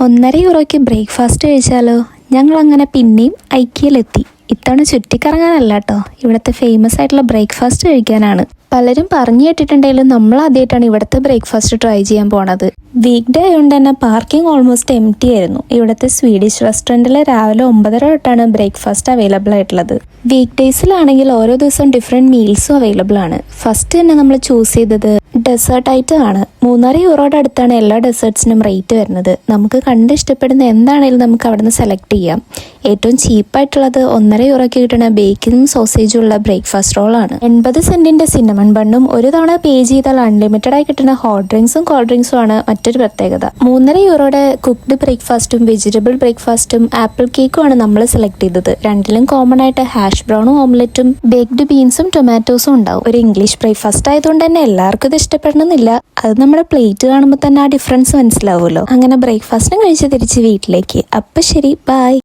€1.5 breakfast കഴിച്ചാലോ? ഞങ്ങളങ്ങനെ പിന്നെയും ഐക്യയിലെത്തി. ഇത്തവണ ചുറ്റിക്കറങ്ങാനല്ല കേട്ടോ, ഇവിടുത്തെ ഫേമസ് ആയിട്ടുള്ള ബ്രേക്ക്ഫാസ്റ്റ് കഴിക്കാനാണ്. പലരും പറഞ്ഞു കേട്ടിട്ടുണ്ടെങ്കിലും നമ്മൾ ആദ്യമായിട്ടാണ് ഇവിടുത്തെ ബ്രേക്ക്ഫാസ്റ്റ് ട്രൈ ചെയ്യാൻ പോണത്. വീക്ക് ഡേ ആയതുകൊണ്ട് തന്നെ പാർക്കിംഗ് ഓൾമോസ്റ്റ് എംപ്റ്റി ആയിരുന്നു. ഇവിടുത്തെ സ്വീഡിഷ് റെസ്റ്റോറൻറ്റിൽ രാവിലെ 9:30 തൊട്ടാണ് ബ്രേക്ക്ഫാസ്റ്റ് അവൈലബിൾ ആയിട്ടുള്ളത്. വീക്ക് ഡേയ്സിലാണെങ്കിൽ ഓരോ ദിവസവും ഡിഫറെൻറ്റ് മീൽസും അവൈലബിൾ ആണ്. ഫസ്റ്റ് തന്നെ നമ്മൾ ചൂസ് ചെയ്തത് ഡെസേർട്ട് ഐറ്റം ആണ്. €3.5 അടുത്താണ് എല്ലാ ഡെസേർട്ട്സിനും റേറ്റ് വരുന്നത്. നമുക്ക് കണ്ട് ഇഷ്ടപ്പെടുന്ന എന്താണെങ്കിലും നമുക്ക് അവിടെ നിന്ന് സെലക്ട് ചെയ്യാം. ഏറ്റവും ചീപ്പായിട്ടുള്ളത് €1.5 കിട്ടുന്ന ബേക്കനും സോസേജും ഉള്ള ബ്രേക്ക്ഫാസ്റ്റ് റോളാണ്. 80 സെന്റിന്റെ സിന്നമൺ ബണ്ണും ഒരു തവണ പേ ചെയ്താൽ അൺലിമിറ്റഡ് ആയി കിട്ടുന്ന ഹോട്ട് ഡ്രിങ്ക്സും കോൾഡ് ഡ്രിങ്ക്സും ആണ് മറ്റൊരു പ്രത്യേകത. €3.5 കുക്ക്ഡ് ബ്രേക്ക്ഫാസ്റ്റും വെജിറ്റബിൾ ബ്രേക്ക്ഫാസ്റ്റും ആപ്പിൾ കേക്കും ആണ് നമ്മൾ സെലക്ട് ചെയ്തത്. രണ്ടിലും കോമൺ ആയിട്ട് ഹാഷ് ബ്രൗണും ഓംലെറ്റും ബേക്ക്ഡ് ബീൻസും ടൊമാറ്റോസും ഉണ്ടാവും. ഒരു ഇംഗ്ലീഷ് ബ്രേക്ക്ഫാസ്റ്റ് ആയതുകൊണ്ട് തന്നെ എല്ലാവർക്കും ഇത് ഇഷ്ടപ്പെടണമെന്നില്ല. അത് നമ്മുടെ പ്ലേറ്റ് കാണുമ്പോൾ തന്നെ ആ ഡിഫറൻസ് മനസ്സിലാവുമല്ലോ. അങ്ങനെ ബ്രേക്ക്ഫാസ്റ്റും കഴിച്ച് തിരിച്ച് വീട്ടിലേക്ക്. അപ്പം ശരി, ബൈ.